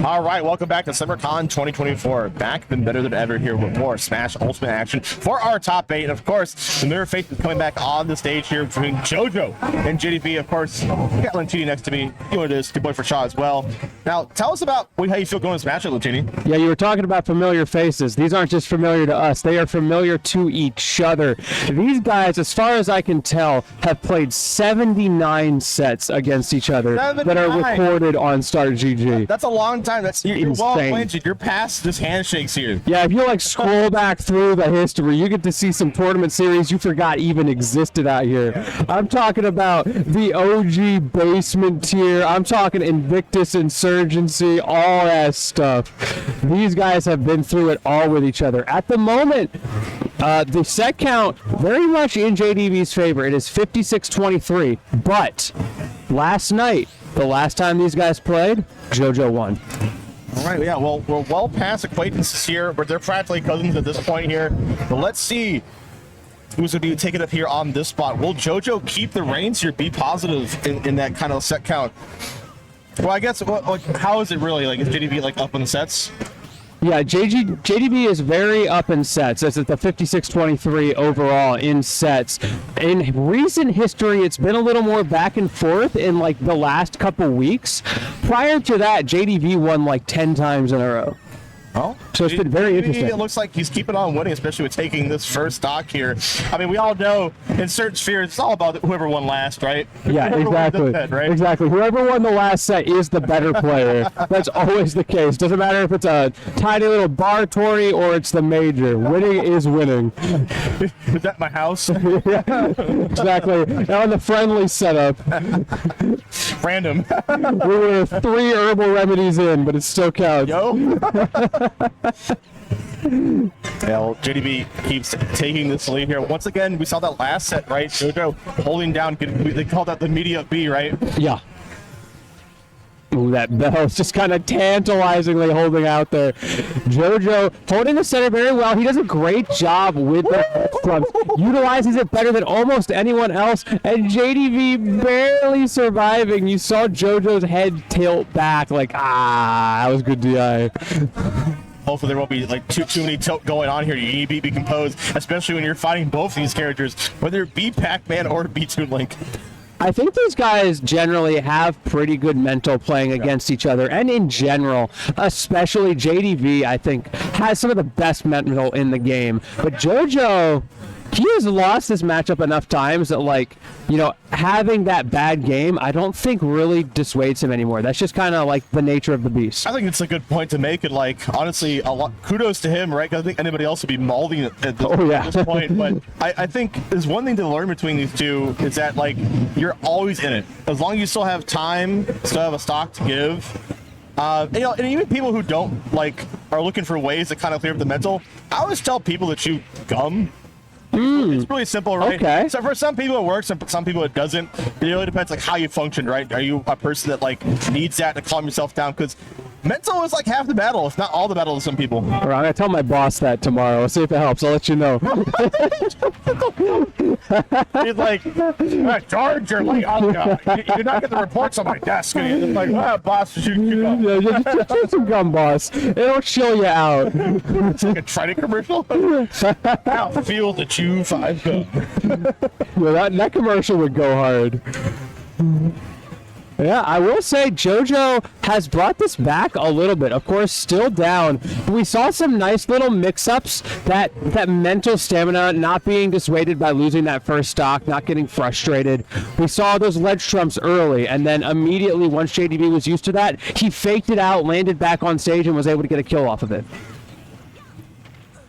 All right, welcome back to SummerCon 2024. Back and better than ever here with more Smash Ultimate action for our top 8. And of course, the mirror face is coming back on the stage here between JoJo and JDV. Of course, we got Lentini next to me. You know what it is, good boy for Shaw as well. Now, tell us about how you feel going to Smash at Lentini. Yeah, you were talking about familiar faces. These aren't just familiar to us. They are familiar to each other. These guys, as far as I can tell, have played 79 sets against each other that are recorded on Start GG. That's a long time. You're well acquainted. You're past just handshakes here. Yeah, if you like scroll back through the history, you get to see some tournament series you forgot even existed out here. Yeah. I'm talking about the OG basement tier. I'm talking Invictus Insurgency, all that stuff. These guys have been through it all with each other. At the moment, the set count very much in JDV's favor. It is 56-23, but last night, the last time these guys played, JoJo won. All right, yeah, well, we're well past acquaintances here, but they're practically cousins at this point here. But let's see who's going to be taking up here on this spot. Will JoJo keep the reins here, be positive in that kind of set count? Well, I guess, how is it really? Like, is JDV, up on the sets? Yeah, JDV is very up in sets. It's at the 56-23 overall in sets. In recent history, it's been a little more back and forth in the last couple weeks. Prior to that, JDV won 10 times in a row. Oh, so it's been very interesting. It looks like he's keeping on winning, especially with taking this first stock here. I mean, we all know in certain spheres, it's all about whoever won last, right? Yeah, exactly. Right? Exactly. Whoever won the last set is the better player. That's always the case. Doesn't matter if it's a tiny little bar tourney or it's the major. Winning is winning. Is that my house? Yeah, exactly. Now on the friendly setup. Random. We were 3 herbal remedies in, but it still counts. Yo. Well, JDV keeps taking this lead here. Once again, we saw that last set, right? JoJo holding down, they call that the media B, right? Yeah. Ooh, that bell's just kind of tantalizingly holding out there. JoJo holding the center very well. He does a great job with the front. Utilizes it better than almost anyone else. And JDV barely surviving. You saw JoJo's head tilt back that was good DI. Hopefully there won't be too many tilt going on here. You need to be composed, especially when you're fighting both these characters, whether it be Pac-Man or be Toon Link. I think these guys generally have pretty good mental playing against each other, and in general, especially JDV, I think, has some of the best mental in the game. But JoJo, he has lost this matchup enough times that, having that bad game, I don't think really dissuades him anymore. That's just kind of the nature of the beast. I think it's a good point to make, and honestly, a lot kudos to him, right? Because I think anybody else would be mauling at this point. But I think there's one thing to learn between these two is that you're always in it. As long as you still have time, still have a stock to give. And even people who don't are looking for ways to kind of clear up the mental. I always tell people to chew gum. It's really simple, right? Okay. So for some people it works, and for some people it doesn't. It really depends how you function, right? Are you a person that needs that to calm yourself down? Because mental is half the battle, if not all the battle to some people. All right, I'm gonna tell my boss that tomorrow. I'll see if it helps. I'll let you know. He's George, you're late. You're not getting the reports on my desk. And he's boss, shoot gum. Yeah, just some gum, boss. It'll chill you out. It's like a Trident commercial. Now feel the chew 5 gum. Yeah, that commercial would go hard. Yeah, I will say JoJo has brought this back a little bit. Of course, still down. We saw some nice little mix-ups, that mental stamina, not being dissuaded by losing that first stock, not getting frustrated. We saw those ledge trumps early, and then immediately, once JDV was used to that, he faked it out, landed back on stage, and was able to get a kill off of it.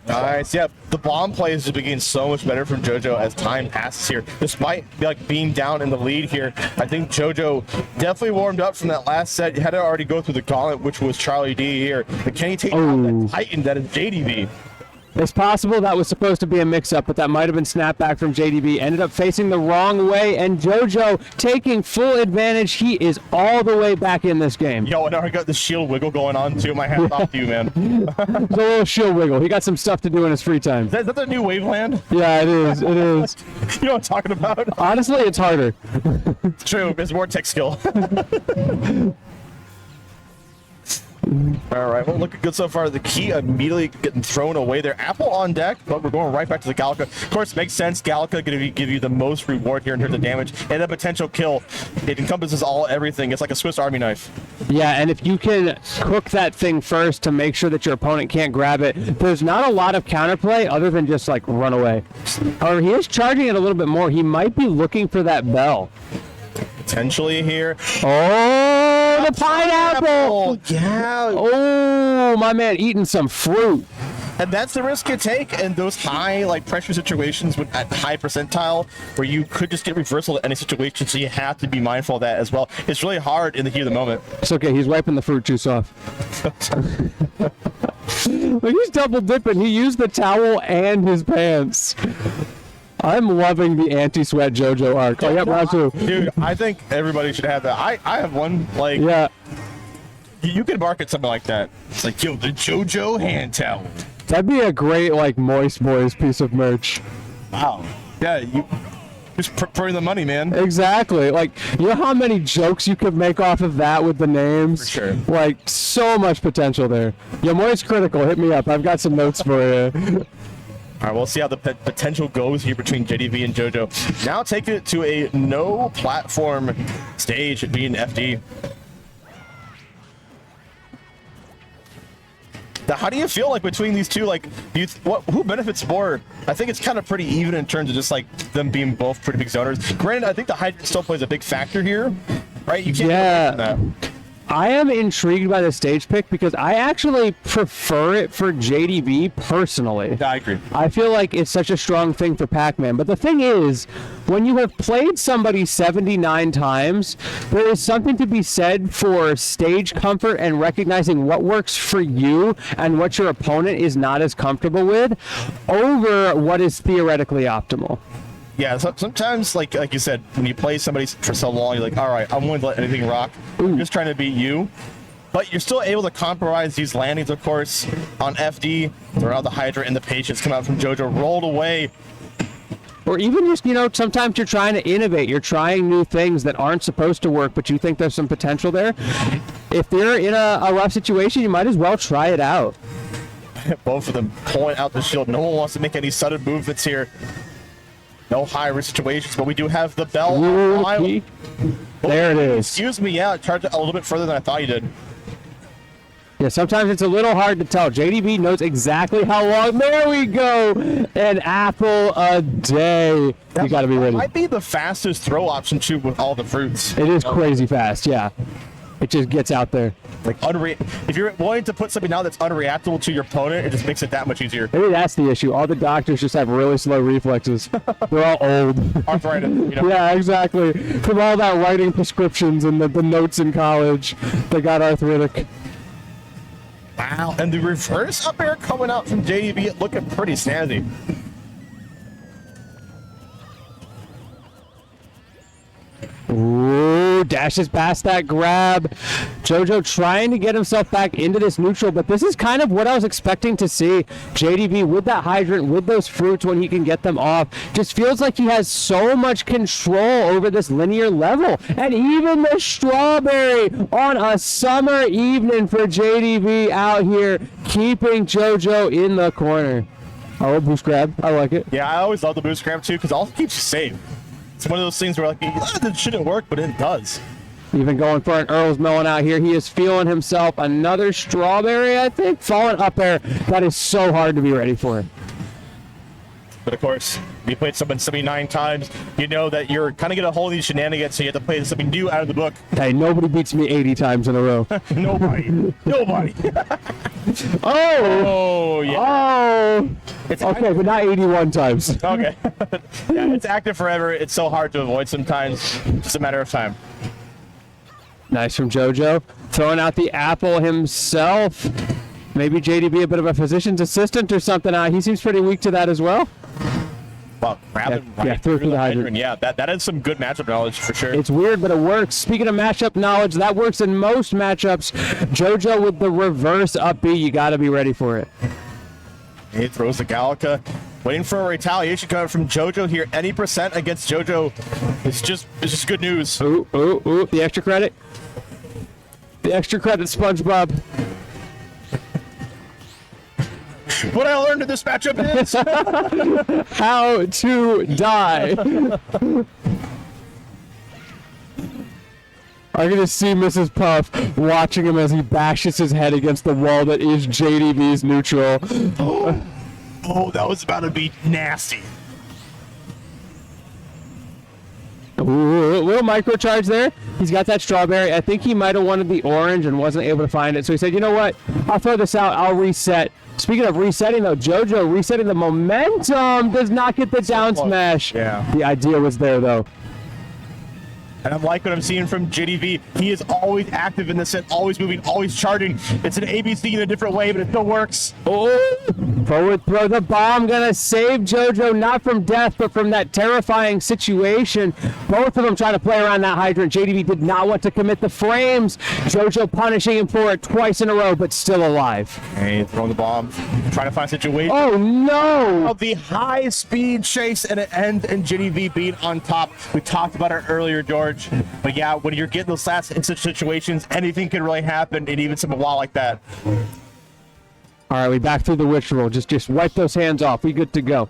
Nice. Yeah, the bomb play is just getting so much better from JoJo as time passes here. Despite being down in the lead here, I think JoJo definitely warmed up from that last set. He had to already go through the gauntlet, which was Charlie D here. But can he take out that Titan that is JDV? It's possible that was supposed to be a mix-up, but that might have been snapback from JDV. Ended up facing the wrong way, and JoJo taking full advantage. He is all the way back in this game. Yo, and I got the shield wiggle going on, too. My hat's off to you, man. It's a little shield wiggle. He got some stuff to do in his free time. Is that the new Waveland? Yeah, it is. It is. You know what I'm talking about? Honestly, it's harder. It's true. It's more tech skill. All right, well, looking good so far. The key immediately getting thrown away there. Apple on deck, but we're going right back to the Gallica. Of course, makes sense. Gallica going to give you the most reward here in terms of damage and a potential kill. It encompasses everything. It's like a Swiss Army knife. Yeah, and if you can cook that thing first to make sure that your opponent can't grab it, there's not a lot of counterplay other than just like run away. However, he is charging it a little bit more. He might be looking for that bell. Potentially here. Oh, the pineapple! Yeah. Oh, my man eating some fruit. And that's the risk you take in those high pressure situations at high percentile where you could just get reversal at any situation, so you have to be mindful of that as well. It's really hard in the heat of the moment. It's okay, he's wiping the fruit juice off. Look, he's double dipping. He used the towel and his pants. I'm loving the anti-sweat JoJo arc. Oh, yeah, round 2. Dude, I think everybody should have that. I have one, yeah. You could market something like that. It's like, yo, the JoJo hand towel. That'd be a great, Moist Boys piece of merch. Wow. Yeah, you just for the money, man. Exactly. You know how many jokes you could make off of that with the names? For sure. So much potential there. Yo, Moist Critical, hit me up. I've got some notes for you. All right, we'll see how the potential goes here between JDV and JoJo. Now taking it to a no platform stage, being FD. Now, how do you feel between these two? Who benefits more? I think it's kind of pretty even in terms of just them being both pretty big zoners. Granted, I think the Hydra still plays a big factor here, right? You can't get away from that. I am intrigued by the stage pick because I actually prefer it for JDV personally. I agree. I feel like it's such a strong thing for Pac-Man. But the thing is, when you have played somebody 79 times, there is something to be said for stage comfort and recognizing what works for you and what your opponent is not as comfortable with over what is theoretically optimal. Yeah, sometimes, like you said, when you play somebody for so long, you're like, all right, I'm willing to let anything rock. I'm just trying to beat you. But you're still able to compromise these landings, of course, on FD. Throw out the Hydra and the Patience come out from JoJo, rolled away. Or even just, sometimes you're trying to innovate. You're trying new things that aren't supposed to work, but you think there's some potential there. If you're in a rough situation, you might as well try it out. Both of them pulling out the shield. No one wants to make any sudden movements here. No high-risk situations, but we do have the bell. There it is. Excuse me, yeah, it charged a little bit further than I thought you did. Yeah, sometimes it's a little hard to tell. JDV knows exactly how long. There we go. An apple a day. You got to be ready. Might be the fastest throw option, too, with all the fruits. It is crazy fast, yeah. It just gets out there. If you're willing to put something out that's unreactable to your opponent, it just makes it that much easier. Maybe that's the issue. All the doctors just have really slow reflexes. They're all old. Arthritis, Yeah, exactly. From all that writing prescriptions and the notes in college, they got arthritic. Wow. And the reverse up air coming out from JDV looking pretty snazzy. Ooh, dashes past that grab. JoJo trying to get himself back into this neutral, but this is kind of what I was expecting to see. JDV with that hydrant, with those fruits when he can get them off. Just feels like he has so much control over this linear level. And even the strawberry on a summer evening for JDV out here, keeping JoJo in the corner. Oh, boost grab. I like it. Yeah, I always love the boost grab too, because it also keeps you safe. It's one of those things where it shouldn't work, but it does. Even going for an Earl's Melon out here. He is feeling himself. Another strawberry, I think. Falling up there. That is so hard to be ready for. But of course, if you played something 79 times, you know that you're kind of going to hold these shenanigans, so you have to play something new out of the book. Hey, nobody beats me 80 times in a row. Nobody. Nobody. Oh, yeah. Oh. It's okay, but not 81 times. Okay. Yeah, it's active forever. It's so hard to avoid sometimes. It's just a matter of time. Nice from JoJo. Throwing out the apple himself. Maybe JDB a bit of a physician's assistant or something. He seems pretty weak to that as well. Well, right through the hydrant. Yeah, that is some good matchup knowledge for sure. It's weird, but it works. Speaking of matchup knowledge, that works in most matchups. JoJo with the reverse up B, you got to be ready for it. He throws the Gallica, waiting for a retaliation coming from JoJo here. Any percent against JoJo is just good news. Ooh, the extra credit. The extra credit, SpongeBob. what I learned in this matchup is how to die. I can just see Mrs. Puff watching him as he bashes his head against the wall that is JDV's neutral. Oh, that was about to be nasty. Ooh, a little microcharge there. He's got that strawberry. I think he might have wanted the orange and wasn't able to find it. So he said, you know what? I'll throw this out. I'll reset. Speaking of resetting, though, JoJo resetting the momentum does not get the down smash. Yeah. The idea was there, though. And I'm like what I'm seeing from JDV. He is always active in the set, always moving, always charging. It's an ABC in a different way, but it still works. Oh, forward throw the bomb. Gonna save JoJo, not from death, but from that terrifying situation. Both of them trying to play around that hydrant. JDV did not want to commit the frames. JoJo punishing him for it twice in a row, but still alive. Hey, throwing the bomb, trying to find a situation. Oh, no. Of the high-speed chase and it ends and JDV being on top. We talked about it earlier, George. But yeah, when you're getting those last in such situations, anything can really happen, and even some a while like that. All right, we back through the witch roll. Just wipe those hands off. We good to go.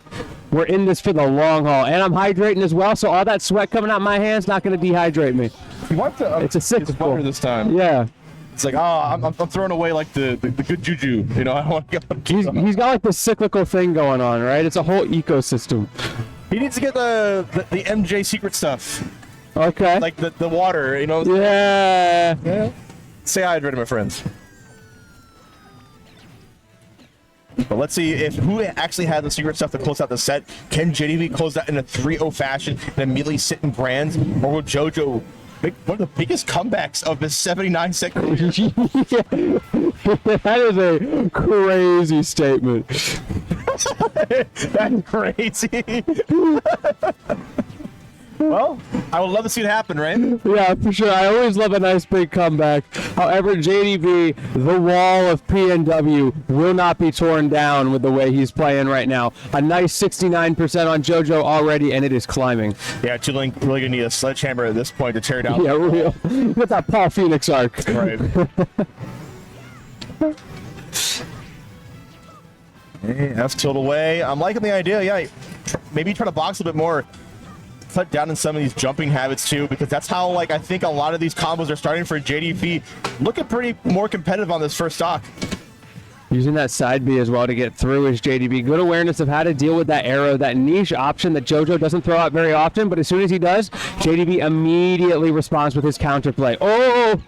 We're in this for the long haul, and I'm hydrating as well. So all that sweat coming out my hands not going to dehydrate me. It's a cyclical this time. Yeah. It's like, oh, I'm throwing away like the good juju. You know, I don't want to get. He's got like this cyclical thing going on, right? It's a whole ecosystem. He needs to get the MJ secret stuff. Okay. Like the water, you know? Yeah. Stay hydrated, my friends. But let's see if who actually has the secret stuff to close out the set. Can JDV close that in a 3-0 fashion and immediately sit in brands? Or will JoJo make one of the biggest comebacks of his 79-second career? That is a crazy statement. That's crazy. Well, I would love to see it happen, right? Yeah, for sure. I always love a nice big comeback. However, JDV, the wall of PNW, will not be torn down with the way he's playing right now. A nice 69% on JoJo already, and it is climbing. Yeah, Chilling really gonna need a sledgehammer at this point to tear down. Yeah, real. With that Paul Phoenix arc. Right. Hey, F tilt away. I'm liking the idea. Yeah, maybe try to box a bit more. Cut down in some of these jumping habits too, because that's how like I think a lot of these combos are starting for JDV. Looking pretty more competitive on this first stock. Using that side B as well to get through is JDV. Good awareness of how to deal with that arrow, that niche option that JoJo doesn't throw out very often, but as soon as he does, JDV immediately responds with his counterplay. Oh,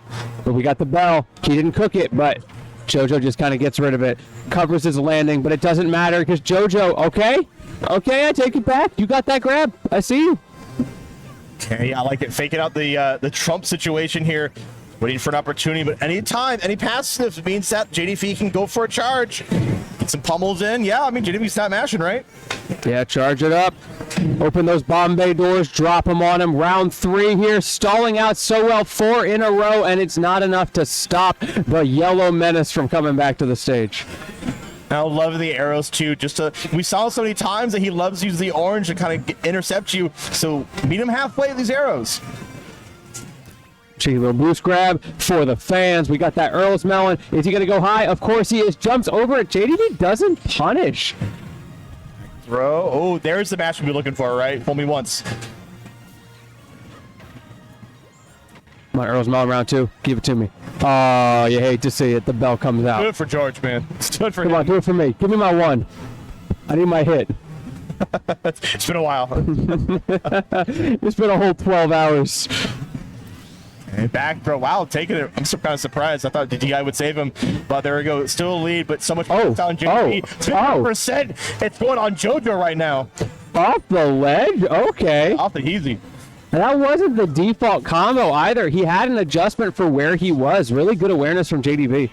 but we got the bell. He didn't cook it, but JoJo just kind of gets rid of it, covers his landing, but it doesn't matter because JoJo, okay, I take it back. You got that grab. I see you. Okay, I like it. Faking out the Trump situation here. Waiting for an opportunity, but anytime, any passives means that JDV can go for a charge. Get some pummels in. Yeah, I mean, JDV's not mashing, right? Yeah, charge it up. Open those Bombay doors, drop them on him. Round 3 here, stalling out so well, 4 in a row, and it's not enough to stop the Yellow Menace from coming back to the stage. I love the arrows too. We saw so many times that he loves to use the orange to kind of intercept you. So meet him halfway with these arrows. Cheeky little boost grab for the fans. We got that Earl's Melon. Is he going to go high? Of course he is. Jumps over it. JDV doesn't punish. Throw. Oh, there's the match we'll be looking for, right? Fool me once. My Earl's Melon round 2. Give it to me. Oh, you hate to see it. The bell comes out. Do it for George, man. Do it for him. Come on, do it for me. Give me my 1. I need my hit. It's been a while. It's been a whole 12 hours. And back throw. Wow, taking it. I'm kind of surprised. I thought DI would save him, but there we go. Still a lead, but so much on JDV. 50%. It's going on JoJo right now. Off the ledge? Okay. Off the easy. And that wasn't the default combo either. He had an adjustment for where he was. Really good awareness from JDV.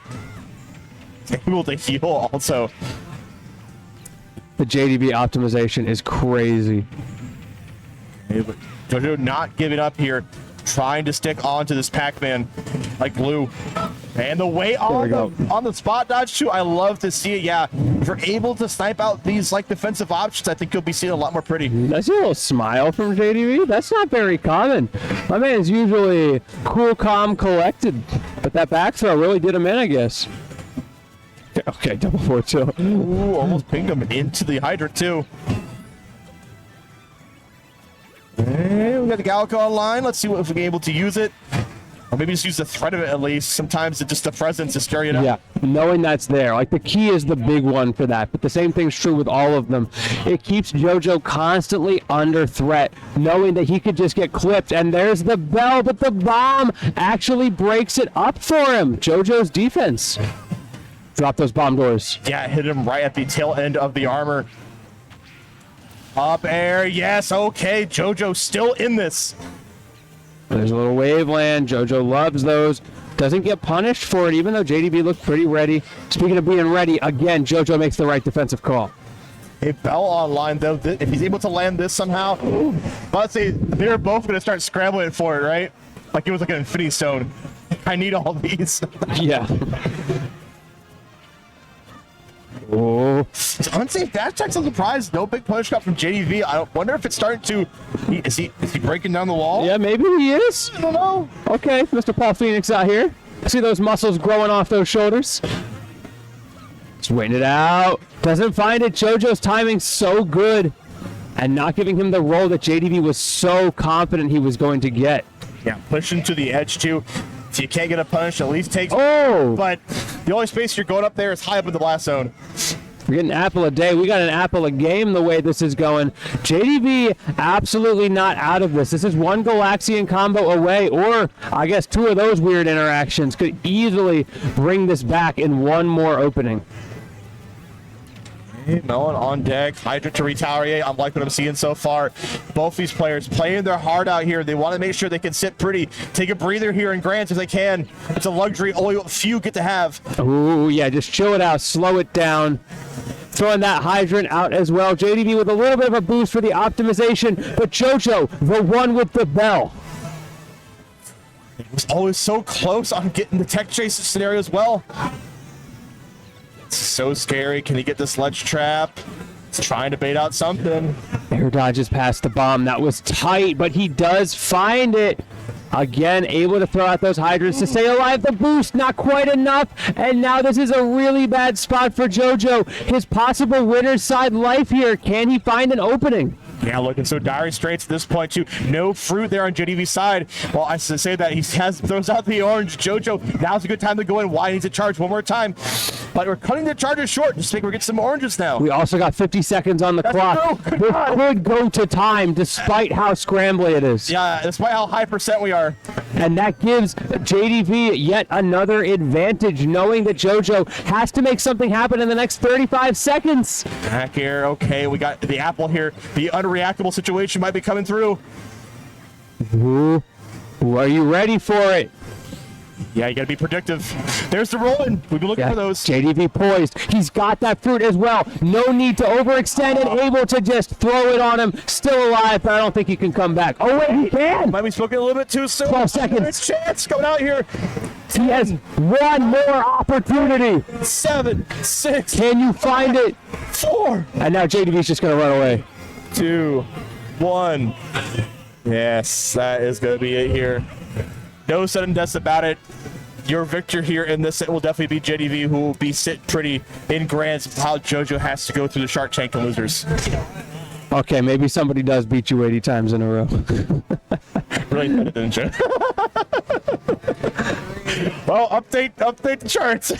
Able to heal also. The JDV optimization is crazy. But JoJo not giving up here. Trying to stick onto this Pac-Man like glue. And the way on the spot dodge too, I love to see it. Yeah, if you're able to snipe out these like defensive options, I think you'll be seeing a lot more pretty. That's a little smile from JDV. That's not very common. My man is usually cool, calm, collected, but that back throw really did him in, I guess. Okay, double 4-2. Ooh, almost pinged him into the hydrant, too. And we got the Galco online. Let's see if we're able to use it. Or maybe just use the threat of it at least. Sometimes it's just the presence to scare you down. Yeah, knowing that's there. Like, the key is the big one for that. But the same thing's true with all of them. It keeps JoJo constantly under threat, knowing that he could just get clipped. And there's the bell, but the bomb actually breaks it up for him. JoJo's defense. Drop those bomb doors. Yeah, hit him right at the tail end of the armor. Up air, yes, okay. JoJo still in this. There's a little wave land. JoJo loves those. Doesn't get punished for it, even though JDV looked pretty ready. Speaking of being ready, again, JoJo makes the right defensive call. A Bell online, though, if he's able to land this somehow, let's say they're both going to start scrambling for it, right? Like it was like an Infinity Stone. I need all these. Yeah. Oh. Unsafe dash checks, I'm surprised. No big punish cut from JDV. I wonder if it's starting to. Is he breaking down the wall? Yeah, maybe he is. I don't know. Okay, Mr. Paul Phoenix out here. See those muscles growing off those shoulders? Just waiting it out. Doesn't find it. JoJo's timing so good. And not giving him the roll that JDV was so confident he was going to get. Yeah, pushing to the edge, too. If you can't get a punish, at least takes. Oh! But the only space you're going up there is high up in the blast zone. We're getting an apple a day. We got an apple a game the way this is going. JDV absolutely not out of this. This is one Galaxian combo away, or I guess two of those weird interactions could easily bring this back in one more opening. Melon on deck, Hydra to retaliate. I'm liking what I'm seeing so far. Both these players playing their heart out here. They want to make sure they can sit pretty, take a breather here in Grants if they can. It's a luxury only a few get to have. Ooh, yeah, just chill it out, slow it down. Throwing that hydrant out as well. JDV with a little bit of a boost for the optimization, but JoJo, the one with the bell. It was always so close on getting the tech chase scenario as well. So scary. Can he get this ledge trap? He's trying to bait out something. Air dodges past the bomb. That was tight, but he does find it. Again, able to throw out those hydrants to stay alive. The boost, not quite enough. And now this is a really bad spot for JoJo. His possible winner's side life here. Can he find an opening? Yeah, looking so dire straits at this point, too. No fruit there on JDV's side. Well, I should say that he throws out the orange. JoJo, now's a good time to go in. Why needs to charge one more time? But we're cutting the charges short. Just think we're getting some oranges now. We also got 50 seconds on the clock. This could go to time despite how scrambly it is. Yeah, despite how high percent we are. And that gives JDV yet another advantage, knowing that JoJo has to make something happen in the next 35 seconds. Back air, okay. We got the apple here. The unreactable situation might be coming through. Ooh. Are you ready for it? Yeah, you gotta be predictive. There's the rolling. We've been looking for those. JDV poised. He's got that fruit as well. No need to overextend and able to just throw it on him. Still alive, but I don't think he can come back. Oh, wait, he can. Might be spoken a little bit too soon. 12 seconds. Chance coming out here. He has one more opportunity. 7, 6. Can you find it? 4. And now JDV's just going to run away. 2, 1. Yes, that is going to be it here. No sudden deaths about it. Your victor here in this set will definitely be JDV, who will be sit pretty in Grants of how JoJo has to go through the Shark Tank and losers. Okay, maybe somebody does beat you 80 times in a row. Really did it, didn't you? Well, update the charts.